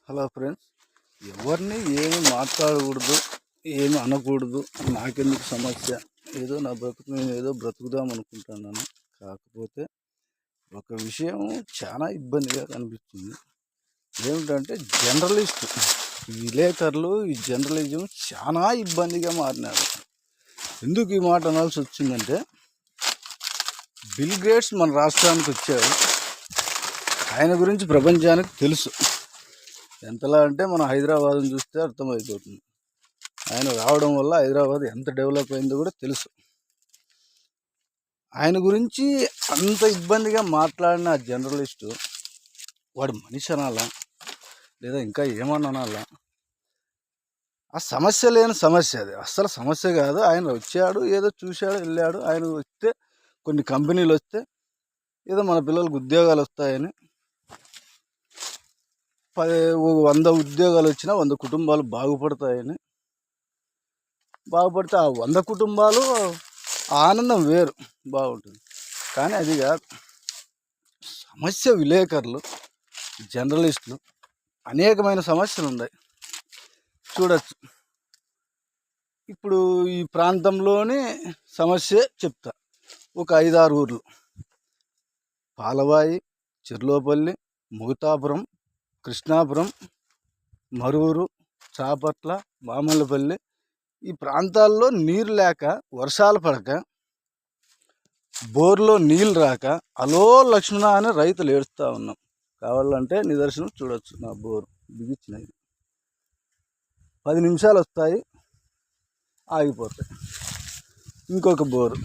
Hello friends, ఎవరిని ఏమి మాట్లాడకూడదు, ఏమి అనకూడదు, నాకెందుకు సమస్య, ఏదో నా బ్రతుకు నేను ఏదో బ్రతుకుదాం అనుకుంటున్నాను. కాకపోతే ఒక విషయం చాలా ఇబ్బందిగా కనిపిస్తుంది. ఏమిటంటే జర్నలిస్ట్ విలేకరులు ఈ జర్నలిజం చాలా ఇబ్బందిగా మారినారు. ఎందుకు ఈ మాట అనాల్సి వచ్చిందంటే, బిల్ గేట్స్ మన రాష్ట్రానికి వచ్చాడు. ఆయన గురించి ప్రపంచానికి తెలుసు. ఎంతలా అంటే మనం హైదరాబాద్ని చూస్తే అర్థమైపోతుంది. ఆయన రావడం వల్ల హైదరాబాద్ ఎంత డెవలప్ అయిందో కూడా తెలుసు. ఆయన గురించి అంత ఇబ్బందిగా మాట్లాడిన జర్నలిస్టు వాడు మనిషి అనాలా, లేదా ఇంకా ఏమన్నా అనాలా? ఆ సమస్య లేని సమస్య, అది అస్సలు సమస్య కాదు. ఆయన వచ్చాడు, ఏదో చూశాడు, వెళ్ళాడు. ఆయన వస్తే కొన్ని కంపెనీలు వస్తే ఏదో మన పిల్లలకు ఉద్యోగాలు వస్తాయని, 100 ఉద్యోగాలు వచ్చినా 100 కుటుంబాలు బాగుపడతాయని, బాగుపడితే ఆ 100 కుటుంబాలు ఆనందం వేరు, బాగుంటుంది. కానీ అది కాదు సమస్య. విలేకరులు జర్నలిస్టులు అనేకమైన సమస్యలు ఉన్నాయి, చూడచ్చు. ఇప్పుడు ఈ ప్రాంతంలోనే సమస్య చెప్తా. ఒక 5-6 ఊర్లు: పాలవాయి, చెర్లోపల్లి, ముగతాపురం, కృష్ణాపురం, మరూరు, చాపట్ల, మామల్లపల్లి. ఈ ప్రాంతాల్లో నీరు లేక, వర్షాలు పడక, బోర్లో నీళ్ళు రాక అలో లక్ష్మణ అని రైతులు ఏడుస్తూ ఉన్నాం. కావాలంటే నిదర్శనం చూడొచ్చు. నా బోరు బిగించినది 10 నిమిషాలు వస్తాయి, ఆగిపోతాయి. ఇంకొక బోరు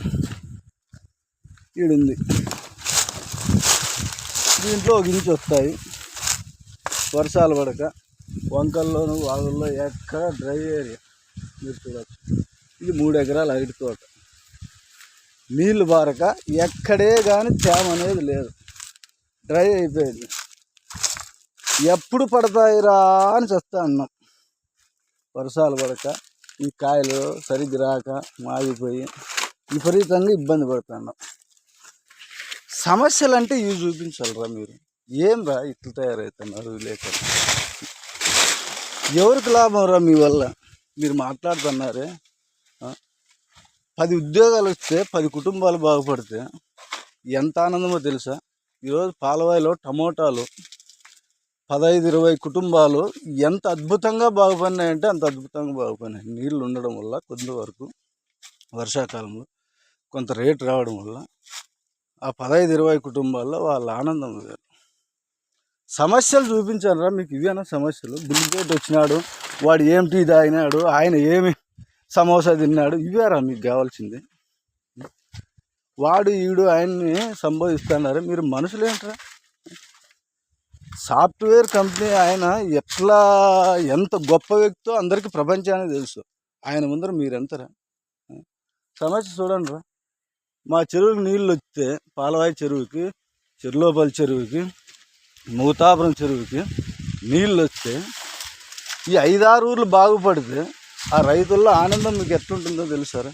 ఈడుంది, దీంట్లో ఒక ఇంచు వస్తాయి. వర్షాలు పడక వంకల్లోను వాగుల్లో ఎక్కడ డ్రై ఏరియా మీరు చూడవచ్చు. ఇది 3 ఎకరాల అరటి తోట. నీళ్లు బారక ఎక్కడే కానీ తేమ అనేది లేదు, డ్రై అయిపోయింది. ఎప్పుడు పడతాయిరా అని చేస్తా అన్నాం. వర్షాలు పడక ఈ కాయలు సరిగ్గా రాక మాగిపోయి విపరీతంగా ఇబ్బంది పడుతున్నాం. సమస్యలు అంటే ఇవి చూపించాలరా మీరు. ఏం రా ఇట్లా తయారవుతున్నారు విలేకరులు? ఎవరికి లాభం రా మీ వల్ల? మీరు మాట్లాడుతున్నారే, 10 ఉద్యోగాలు వస్తే 10 కుటుంబాలు బాగుపడితే ఎంత ఆనందమో తెలుసా? ఈరోజు పాలవాయిలో టమోటాలు 15-20 కుటుంబాలు ఎంత అద్భుతంగా బాగుపడినాయంటే అంత అద్భుతంగా బాగుపడినాయి. నీళ్ళు ఉండడం వల్ల, కొంతవరకు వర్షాకాలంలో కొంత రేటు రావడం వల్ల ఆ 15-20 కుటుంబాల్లో వాళ్ళ ఆనందం వేరు. సమస్యలు చూపించారా మీకు? ఇవేనా సమస్యలు? బిల్ గేట్ వచ్చినాడు, వాడు ఏం టీ తాగినాడు, ఆయన ఏమి సమోసా తిన్నాడు, ఇవేరా మీకు కావాల్సింది? వాడు ఈడు ఆయన్ని సంబోధిస్తున్నారు. మీరు మనుషులేంట్రా? సాఫ్ట్వేర్ కంపెనీ ఆయన ఎంత గొప్ప వ్యక్తో అందరికీ ప్రపంచానికి తెలుసు. ఆయన ముందర మీరెంతరా? సమస్య చూడండి రా. మా చెరువుకి నీళ్ళు వస్తే, పాలవాయి చెరువుకి, చెర్లోపల్లి చెరువుకి, ముగతాపురం చెరువుకి నీళ్ళు వస్తే, ఈ 5-6 ఊర్లు బాగుపడితే ఆ రైతుల్లో ఆనందం మీకు ఎట్లుంటుందో తెలుసారా?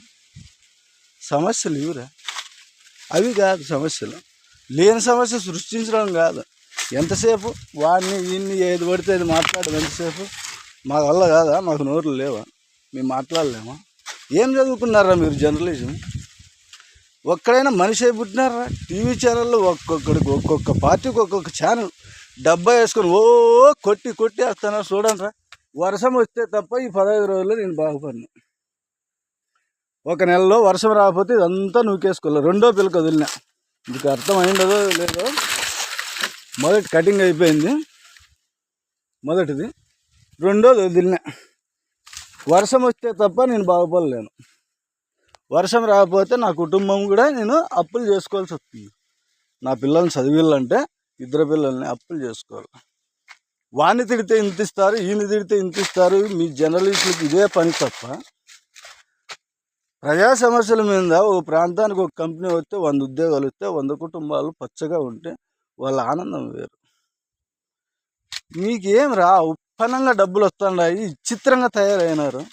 సమస్యలు ఇవిరా, అవి కాదు సమస్యలు. లేని సమస్య సృష్టించడం కాదు. ఎంతసేపు వాడిని వీడిని ఏది పడితే అది మాట్లాడడం ఎంతసేపు? మా వల్ల కాదా? మాకు నోర్లు లేవా? మేము మాట్లాడలేమా? ఏం చదువుకున్నారా మీరు జర్నలిజం? ఒక్కడైనా మనిషి పుట్టినారా? టీవీ ఛానల్లో ఒక్కొక్కడికి, ఒక్కొక్క పార్టీకి ఒక్కొక్క ఛానల్ డబ్బా వేసుకొని కొట్టి వేస్తున్నారు. చూడండి రా, వర్షం వస్తే తప్ప ఈ 15 రోజుల్లో నేను బాగుపడినా. ఒక నెలలో వర్షం రాకపోతే ఇదంతా నూకేసుకోవాలి. రెండో పిల్లకి వదిలినా. మీకు అర్థమైందో లేదో, మొదటి కటింగ్ అయిపోయింది, మొదటిది. రెండోది వదిలినా. వర్షం వస్తే తప్ప నేను బాగుపడలేను. వర్షం రాకపోతే నా కుటుంబం కూడా నేను అప్పులు చేసుకోవాల్సి వస్తుంది. నా పిల్లల్ని చదివిల్లంటే 2 పిల్లల్ని అప్పులు చేసుకోవాలి. వాడిని తిడితే ఇంత ఇస్తారు, ఈయన తిడితే ఇంత ఇస్తారు. మీ జర్నలిస్టులకు ఇదే పని తప్ప ప్రజా సమస్యల మీద ఒక ప్రాంతానికి ఒక కంపెనీ వస్తే 100 ఉద్యోగాలు వస్తే 100 కుటుంబాలు పచ్చగా ఉంటే వాళ్ళ ఆనందం వేరు. మీకేం రా? ఉత్పన్నంగా డబ్బులు వస్తున్నాయి, విచిత్రంగా తయారైనారు.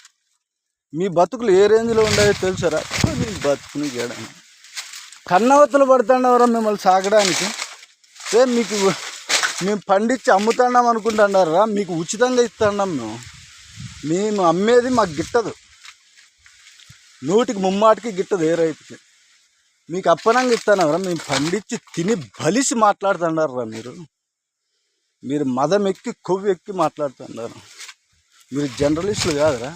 మీ బతుకులు ఏ రేంజ్లో ఉన్నాయో తెలుసారా? మీ బతుకుని కన్నవత్తలు పడుతున్నారా మిమ్మల్ని సాగడానికి? మీకు మేము పండించి అమ్ముతున్నాం అనుకుంటున్నారా? మీకు ఉచితంగా ఇస్తున్నాం మేము అమ్మేది మాకు గిట్టదు, 100% గిట్టదు ఏ రైతుకి. మీకు అప్పనంగా ఇస్తున్నారా? మేము పండించి తిని బలిసి మాట్లాడుతున్నారా? మీరు మదం ఎక్కి కొవ్వు ఎక్కి మాట్లాడుతున్నారు. మీరు జర్నలిస్టులు కాదురా,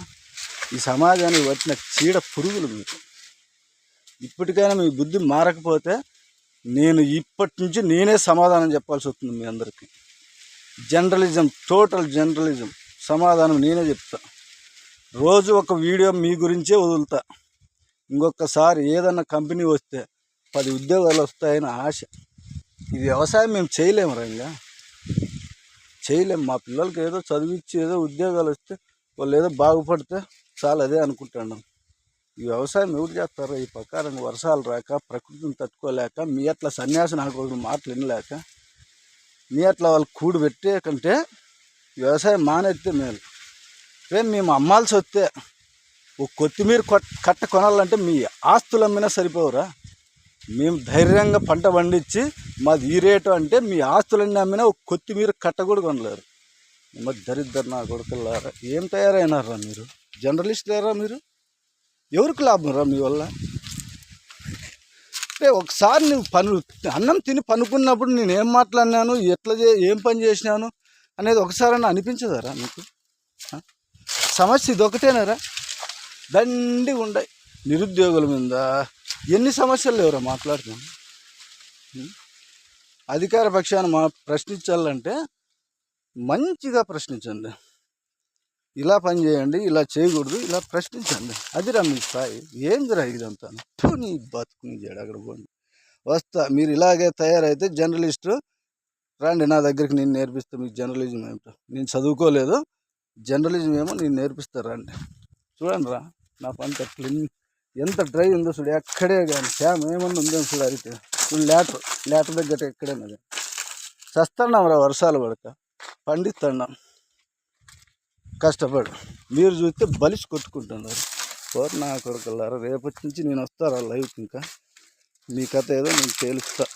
ఈ సమాజానికి వచ్చిన చీడ పురుగులు మీరు. ఇప్పటికైనా మీ బుద్ధి మారకపోతే నేను ఇప్పటి నుంచి నేనే సమాధానం చెప్పాల్సి వస్తుంది మీ అందరికీ. జర్నలిజం, టోటల్ జర్నలిజం సమాధానం నేనే చెప్తా. రోజు ఒక వీడియో మీ గురించే వదులుతా. ఇంకొకసారి ఏదన్నా కంపెనీ వస్తే 10 ఉద్యోగాలు వస్తాయని ఆశ. ఇది వ్యవసాయం మేము చేయలేము రంగా, చేయలేము. మా పిల్లలకి ఏదో చదివించి ఏదో ఉద్యోగాలు వస్తే వాళ్ళు ఏదో బాగుపడితే చాలా అదే అనుకుంటున్నాం. ఈ వ్యవసాయం ఎవరు చేస్తారో? ఈ ప్రకారంగా వర్షాలు రాక, ప్రకృతిని తట్టుకోలేక, మీ అట్లా సన్యాసి నాకు మాటలు వినలేక, మీ అట్లా వాళ్ళు కూడు పెట్టే కంటే వ్యవసాయం మానేస్తే మేలు. మేము అమ్మాల్సి వస్తే ఒక కొత్తిమీర కట్ట కొనాలంటే మీ ఆస్తులు అమ్మినా సరిపోవురా? మేము ధైర్యంగా పంట పండించి మాది ఈ రేటు అంటే మీ ఆస్తులన్నీ అమ్మినా ఒక కొత్తిమీర కట్ట కూడా కొనలేరు. మరి దరిద్ర నా కొడుకులారా, ఏం తయారైనారా మీరు? జర్నలిస్టులారా మీరు? ఎవరికి లాభం రా మీ వల్ల? అంటే ఒకసారి నువ్వు అన్నం తిని పనుకున్నప్పుడు నేను ఏం మాట్లాడినాను, ఏం పని చేసినాను అనేది ఒకసారైనా అనిపించదారా మీకు? సమస్య ఇదొకటేనారా? దండి ఉండయి నిరుద్యోగుల మీద ఎన్ని సమస్యలు లేవురా మాట్లాడుతున్నాను. అధికార పక్షాన్ని ప్రశ్నించాలంటే మంచిగా ప్రశ్నించండి. ఇలా పని చేయండి, ఇలా చేయకూడదు, ఇలా ప్రశ్నించండి. అదిరా మీ స్థాయి. ఏందిరా ఇదంతా? నీ బతుకుని చేయడు అక్కడ పోండి. వస్తా, మీరు ఇలాగే తయారైతే జర్నలిస్టు రండి నా దగ్గరికి, నేను నేర్పిస్తాను మీకు జర్నలిజం ఏమిటో. నేను చదువుకోలేదు, జర్నలిజం ఏమో నేను నేర్పిస్తాను రండి. చూడండి రా నా పంట ఎంత డ్రై ఉందో చూడు, ఎక్కడే కానీ శ్యామ్ ఏమన్నా ఉందో చూడు. అయితే చూడు లేటర్ దగ్గర ఎక్కడైనా చస్తున్నాం రా, వర్షాలు పడక పండిస్తున్నాం కష్టపడు. మీరు చూస్తే బలిసి కొట్టుకుంటున్నారు. నా కొడుకులారా, రేపటి నుంచి నేను వస్తారా లైవ్కి. ఇంకా మీ కథ ఏదో నేను తేలుస్తా.